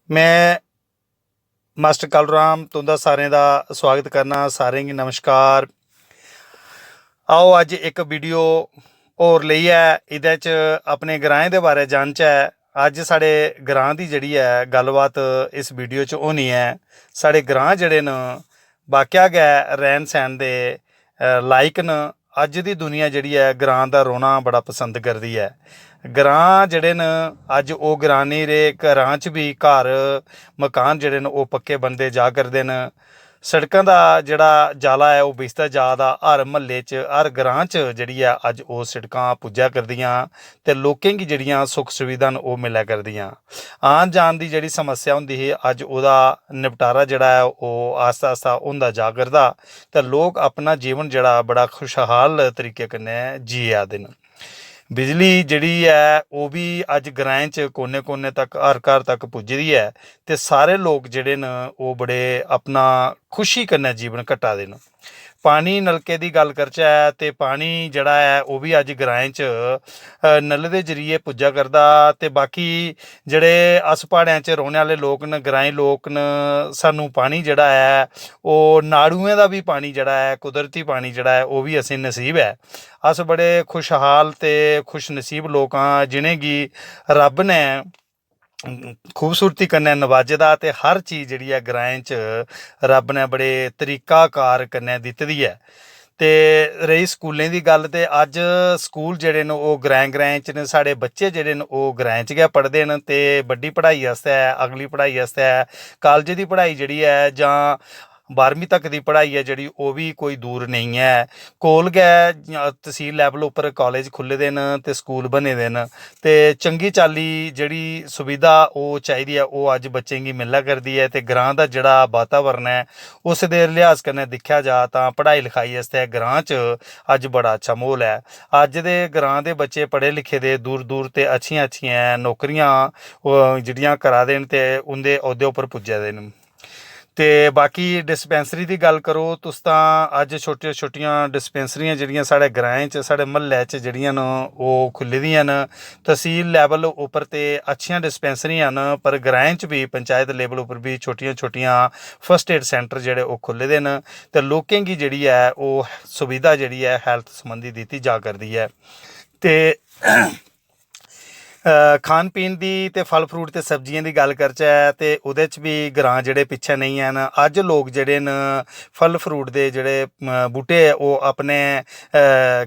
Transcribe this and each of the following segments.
मैं मास्टर कालूराम तुंदा सारें दा स्वागत करना। सारें गी नमस्कार। आओ अज एक वीडियो होर लेइयै एह्दे च अपने ग्राएं दे बारे जानचै। अज्ज साढ़े ग्रांऽ दी जेह्ड़ी ऐ गल्लबात इस वीडियो च होनी ऐ। साढ़े ग्रांऽ जेह्ड़े न वाकया गै रैह्न सैह्न दे लायक न। अज्ज दी दुनिया जेह्ड़ी ऐ ग्रांऽ दा रौह्ना बड़ा पसंद करदी ऐ। ग्रांऽ जेह्ड़े न अज्ज ओह् ग्रांऽ नेईं रेह्। घरां च बी घर मकान जेह्ड़े न ओह् पक्के बनदे जा करदे न। सड़कां दा जेह्ड़ा जाला ऐ ओह् बिछदा जा दा। हर म्हल्ले च हर ग्रांऽ च जेह्ड़ी ऐ अज्ज ओह् सड़कां पुज्जा करदियां ते लोकें गी जेह्ड़ियां सुख सुविधां न ओह् मिलै करदियां। आन जान दी जेह्ड़ी समस्या होंदी ही अज्ज ओह्दा निपटारा जेह्ड़ा ऐ ओह् आस्ता आस्ता होंदा जा करदा ते लोक अपना जीवन जेह्ड़ा बड़ा खुशहाल तरीके कन्नै जिया दे न। बिजली जेह्ड़ी ऐ ओह् बी अज्ज ग्राएं च कोने कोने तक हर घर तक पुज्जी दी ऐ ते सारे लोक जेह्ड़े न ओह् बड़े अपना खुशी कन्नै जीवन कट्टा दे न। पानी नलके दी गल्ल करचै ते पानी जेह्ड़ा ऐ ओह् बी अज्ज ग्राएं च नल दे जरिए पुज्जा करदा ते बाकी जेह्ड़े अस प्हाड़ें च रौह्ने आह्ले लोक न ग्राईं लोक न सानूं पानी जेह्ड़ा ऐ ओह् नाड़ुएं दा बी पानी जेह्ड़ा ऐ कुदरती पानी जेह्ड़ा ऐ ओह् बी असेंगी नसीब ऐ। अस बड़े खुशहाल ते खुश नसीब लोक आं जिनेंगी रब ने खूबसूरती कन्नै नवाजे दा ते हर चीज़ जेह्ड़ी ऐ ग्राएं च रब ने बड़े तरीकाकार कन्नै दित्ती दी ऐ। ते रेही स्कूलें दी गल्ल ते अज्ज स्कूल जेह्ड़े न ओह् ग्राएं ग्राएं च न। साढ़े बच्चे जेह्ड़े न ओह् ग्राएं च गै पढ़दे न ते बड्डी पढ़ाई आस्तै अगली पढ़ाई आस्तै कालज दी पढ़ाई जेह्ड़ी ऐ जां 12वीं तक दी पढ़ाई ऐ जेह्ड़ी ओह् बी कोई दूर नेईं ऐ। कोल गै तसील लैवल उप्पर कालेज खु'ल्ले दे न ते स्कूल बने दे न ते चंगी चाल्ली जेह्ड़ी सुविधा ओह् चाहिदी ऐ ओह् अज्ज बच्चें गी मिला करदी ऐ। ते ग्रांऽ दा जेह्ड़ा वातावरण ऐ उस दे लिहाज कन्नै दिक्खेआ जा तां पढ़ाई लिखाई आस्तै ग्रांऽ च अज्ज बड़ा अच्छा म्हौल ऐ। अज्ज दे ग्रांऽ दे बच्चे पढ़े लिखे दे दूर दूर ते अच्छियां अच्छियां नौकरियां जेह्ड़ियां करा दे न ते उं'दे औह्दे उप्पर पुज्जा दे न। ते बाकी डिस्पैंसरी दी गल्ल करो तुस तां अज्ज छोटियां छोटियां डिस्पैंसरियां जेह्ड़ियां साढ़े ग्राएं च साढ़े म्हल्ले च जेह्ड़ियां न ओह् खु'ल्ली दियां न। तसील लैवल उप्पर ते अच्छियां डिस्पैंसरियां न पर ग्राएं च बी पंचायत लेवल उप्पर बी छोटियां छोटियां फर्स्ट एड सेंटर जेह्ड़े ओह् खु'ल्ले दे न ते लोकें गी जेह्ड़ी ऐ ओह् सुविधा जेह्ड़ी ऐ हैल्थ संबंधी दित्ती जा करदी ऐ। ते खान पीन दी ते फल फ्रूट ते सब्जियें दी गल्ल करचै ते ओह्दे च बी ग्रांऽ जेह्ड़े पिच्छें नेईं हैन। अज्ज लोक जेह्ड़े न फल फ्रूट दे जेह्ड़े बूह्टे ओह् अपने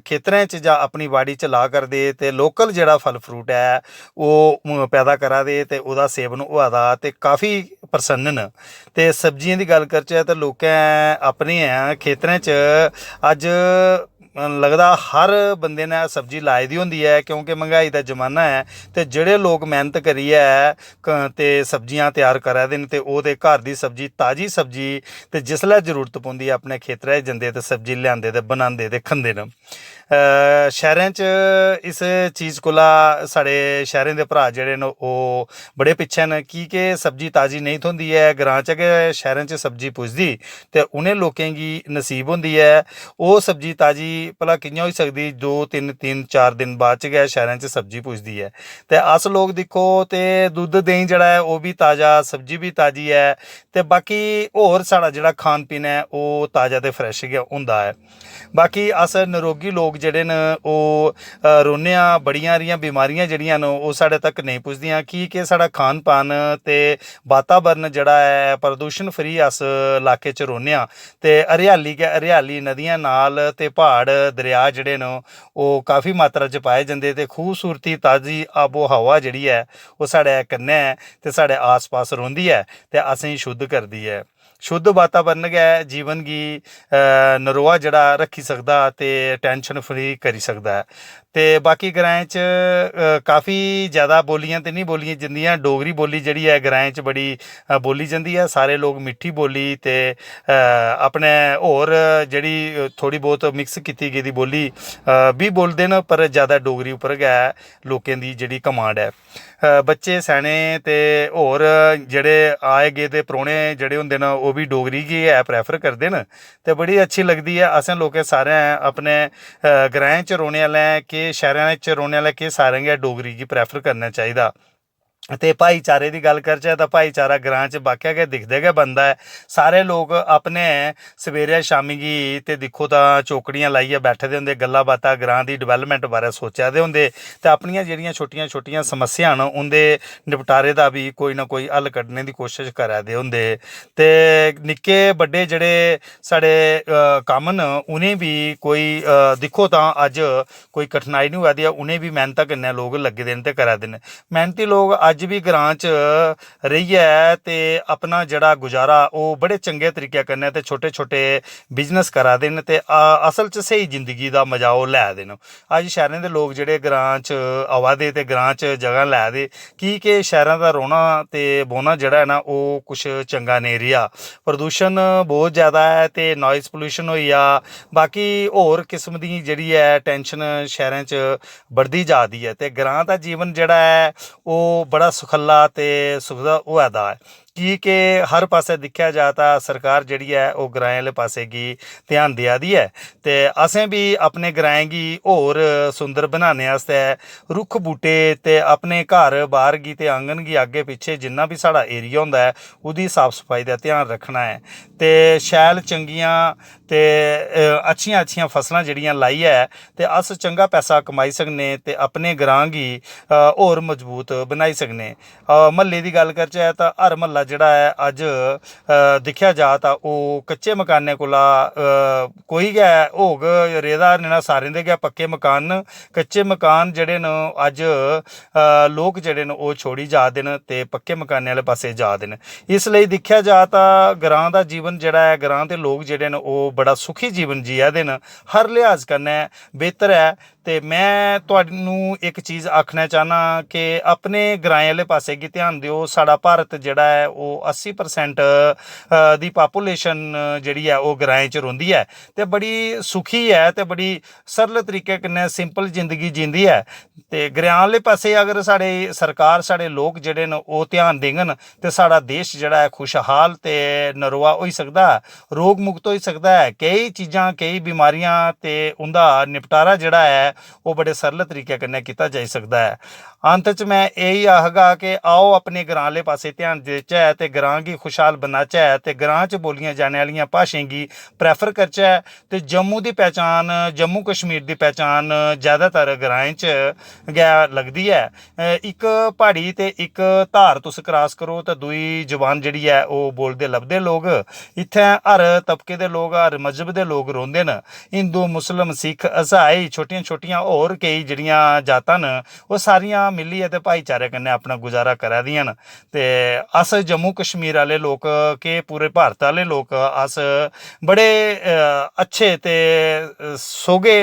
खेतरें च जां अपनी बाड़ी च ला करदे ते लोकल जेह्ड़ा फल फ्रूट ऐ ओह् पैदा करा दे ते ओह्दा सेवन होआ दा ते काफ़ी प्रसन्न न। ते सब्जियें दी गल्ल करचै ते लोकें अपने खेतरें च अज्ज लगदा हर बंदे ने सब्जी लाई दी होंदी ऐ क्योंकि मैंह्गाई दा जमाना ऐ ते जेह्ड़े लोक मेह्नत करियै ते सब्जियां त्यार करा दे न ते ओह् ते घर दी सब्जी ताज़ी सब्जी ते जिसलै जरूरत पौंदी ऐ अपने खेतरै च जंदे ते सब्जी लेआंदे ते बनांदे ते खंदे न। शैह्रें च इस चीज़ कोला साढ़े शैह्रें दे भ्राऽ जेह्ड़े न ओह् बड़े पिच्छें न की के सब्जी ताज़ी नेईं थ्होंदी ऐ। ग्रांऽ च गै शैह्रें च सब्जी पुजदी ते उ'नें लोकें गी नसीब होंदी ऐ। ओह् सब्जी ताज़ी भला कि'यां होई सकदी 2-3-4 दिन बाद च गै शैह्रें च सब्जी पुजदी ऐ। ते अस लोक दिक्खो ते दुद्ध देहीं जेह्ड़ा ऐ ओह् बी ताज़ा सब्जी बी ताज़ी ऐ ते बाकी होर साढ़ा जेह्ड़ा खान पीन ऐ ओह् ताज़ा ते फ्रैश गै होंदा ऐ। बाकी अस नरोगी लोक जेह्ड़े न ओह् रौह्ने आं बड़ियां हारियां बमारियां जेह्ड़ियां न ओह् साढ़े तक नेईं पुजदियां की के साढ़ा खान पान ते वातावरण जेह्ड़ा ऐ प्रदूशण फ्री अस लाके च रौह्ने आं ते हरियाली गै हरियाली नदियां नाल ते प्हाड़ दरेआ जेह्ड़े न ओह् काफ़ी मात्रा च पाए जंदे ते खूबसूरती ताज़ी आबो हवा जेह्ड़ी ऐ ओह् साढ़े कन्नै ते साढ़े आस पास रौंह्दी ऐ ते असेंगी शुद्ध करदी ऐ। शुद्ध वातावरण गै जीवन गी नरोआ जेह्ड़ा रक्खी सकदा ते टैंशन फ्री करी सकदा ऐ। ते बाकी ग्राएं च काफ़ी ज़्यादा बोलियां ते निं बोलियां जंदियां। डोगरी बोली जेह्ड़ी ऐ ग्राएं च बड़ी बोली जंदी ऐ। सारे लोक मिट्ठी बोली ते अपने होर जेह्ड़ी थोह्ड़ी बहुत मिक्स कीती गेदी बोली बी बोलदे न पर ज़्यादा डोगरी उप्पर गै लोकें दी जेह्ड़ी कमांड ऐ। बच्चे स्याने ते होर जेह्ड़े आए गेदे परौह्ने जेह्ड़े होंदे न ओह् बी डोगरी गी गै प्रैफर करदे न ते बड़ी अच्छी लगदी ऐ। असें लोकें सारें अपने ग्राएं च रौह्ने आह्लें के शैह्रें च रौह्ने आह्लें के सारें गै डोगरी गी प्रैफर करना चाहिदा। ਤੇ ਭਾਈਚਾਰੇ ਦੀ ਗੱਲ ਕਰਚै ਤਾਂ ਭਾਈਚਾਰਾ ਗ੍ਰਾਂ 'ਚ ਵਾਕਿਆ गै दिखदे गै बनदा है। सारे लोग अपने सवेरे शामी गी ते दिक्खो तां चौकड़ियां लाइयै बैठे दे होंदे, गल्लां बातां ग्रां दी डिवैलपमेंट बारै सोचा दे होंदे ते अपनियां जेह्ड़ियां छोटियां छोटियां समस्या न उं'दे निपटारे दा भी कोई ना कोई हल कड्ढने दी कोशिश करै दे होंदे। ते निक्के बड्डे जेह्ड़े साढ़े कम्म न उ'नें बी कोई दिक्खो तां अज्ज कोई कठिनाई निं होआ दी ऐ, उ'नें बी मैह्नता कन्नै लोग लग्गे दे न ते करा दे न। मैह्नती लोग अज्ज भी ग्रां च रेहियै ते अपना जेह्ड़ा गुजारा ओह् बड़े चंगे तरीके कन्नै ते छोटे छोटे बिजनस करा दे न ते असल च स्हेई जिंदगी दा मजा ओह् लै दे न। अज्ज शैह्रें दे लोग जेह्ड़े ग्रां च आवा दे ते ग्रां च जगह लै दे कि शैह्रां दा रौह्ना ते बौह्ना जेह्ड़ा है ना ओह् कुछ चंगा नेईं रेहा। प्रदूशन बहुत ज़्यादा है ते नॉइज़ पोल्यूशन होई गेआ, बाकी होर किस्म दी जेह्ड़ी ऐ टैंशन शैह्रें च बढ़दी जा दी ऐ। ते ग्रां दा जीवन जेह्ड़ा ऐ ओह् बड़ा सुखल्ला ते सुखदा होआ दा ऐ कि हर पास्सै दिक्खेआ जा तां सरकार जेह्ड़ी ऐ ओह् ग्राएं आह्ले पास्से गी ध्यान देआ दी ऐ। ते असें बी अपने ग्राएं गी होर सुंदर बनाने आस्तै रुक्ख बूह्टे ते अपने घर बाह्र गी ते आंगन गी अग्गें पिच्छे जिन्ना बी साढ़ा एरिया होंदा ऐ ओह्दी साफ सफाई दा ध्यान रक्खना ऐ ते शैल चंगियां ते अच्छियां अच्छियां फसलां जेह्ड़ियां लाइयै ते अस चंगा पैसा कमाई सकने ते अपने ग्रां गी होर मजबूत बनाई सकने। म्हल्ले दी गल्ल करचै तां हर म्हल्ला जेह्ड़ा ऐ अज्ज दिक्खेआ जा तां ओह् कच्चे मकानें कोला कोई गै होग रेह्दा नेईं, सारें दे गै पक्के मकान न। कच्चे मकान जेह्ड़े न अज्ज लोक जेह्ड़े न ओह् छोड़ी जा दे न ते पक्के मकानें आह्ले पास्से जा दे न। इसलेई दिक्खेआ जा तां ग्रां दा जीवन जेह्ड़ा ऐ, ग्रां दे लोक जेह्ड़े न ओह् बड़ा सुखी जीवन जिया दे न, हर लिहाज कन्नै बेहतर ऐ। ते मैं तुहानूं इक चीज़ आखना चाह्न्नां कि अपने ग्राएं आह्ले पास्से गी ध्यान देओ। साढ़ा भारत जेह्ड़ा ऐ ओह् 80% दी पापूलेशन जेह्ड़ी ऐ ओह् ग्राएं च रौंह्दी ऐ ते बड़ी सुखी ऐ ते बड़ी सरल तरीके कन्नै सिंपल जिंदगी जींदी ऐ। ते ग्रां आह्ले पास्से अगर साढ़े सरकार साढ़े लोक जेह्ड़े न ओह् ध्यान देङन ते साढ़ा देश जेह्ड़ा ऐ खुशहाल ते नरोआ होई सकदा ऐ, रोग मुक्त होई सकदा है। केईं चीज़ां केईं बीमारियां ते उं'दा निपटारा जेह्ड़ा ऐ ओह् बड़े सरल तरीके कन्नै कीता जाई सकदा ऐ। अंत च मैं यही आखगा कि आओ अपने ग्रां आह्ले पास्से ध्यान देचै ते ग्रां गी खुशहाल बनाचै ते ग्रां च बोलियां जाने आह्लियां भाशाएं गी प्रैफर करचै। ते जम्मू दी पहचान, जम्मू कश्मीर दी पहचान ज़्यादातर ग्राएं च गै लगदी ऐ। इक प्हाड़ी ते इक धार तुस क्रॉस करो ते दूई जबान जेह्ड़ी ऐ ओह् बोलदे लभदे लोग। इत्थें हर तबके दे लोग, हर मजहब दे लोग रौंह्दे न, हिंदू मुस्लिम सिख ईसाई छोटियां छोटियां होर केईं जेह्ड़ियां जातां न ओह् सारियां मिलियै ते भाईचारे कन्नै अपना गुजारा करा दियां न। ते अस जम्मू कश्मीर आह्ले लोक के पूरे भारत आह्ले लोक अस बड़े अच्छे ते सोगे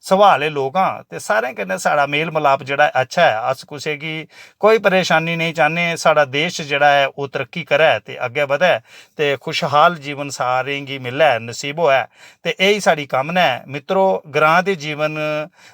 सुभाऽ आह्ले लोक आं ते सारें कन्नै साढ़ा मेल मलाप जेह्ड़ा अच्छा ऐ। अस कुसै गी कोई परेशानी नेईं चाह्न्ने। साढ़ा देश जेह्ड़ा ऐ ओह् तरक्की करै ते अग्गें बधै ते खुशहाल जीवन सारें गी मिलै, नसीब होऐ। ते यही साढ़ी कामना ऐ। मित्रो, ग्रां दे जीवन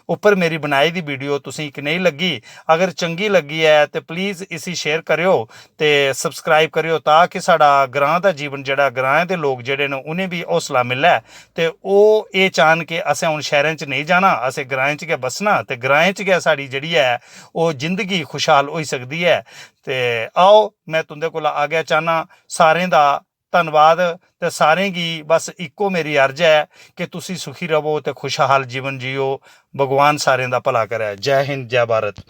उप्पर मेरी बनाई दी वीडियो तुसें गी कनेही लग्गी? अगर चंगी लग्गी ऐ ते प्लीज़ इसी शेयर करेओ ते सब्सक्राइब करेओ ताकि साढ़ा ग्रां दा जीवन जेह्ड़ा, ग्राएं दे लोक जेह्ड़े न उ'नें बी हौसला मिलै ते ओह् एह् चाह्न कि असें हून शैह्रें च नेईं जाना, असें ग्राएं च गै बस्सना ते ग्राएं च गै साढ़ी जेह्ड़ी ऐ ओह् जिंदगी खुशहाल होई सकदी ऐ। ते आओ, मैं तुं'दे कोला आज्ञा चाह्न्नां। सारें दा धन्नवाद ते सारें गी बस इक्को मेरी अर्ज ऐ कि तुसी सुखी रवो ते खुशहाल जीवन जियो। भगवान सारें दा भला करै। जय हिंद, जय भारत।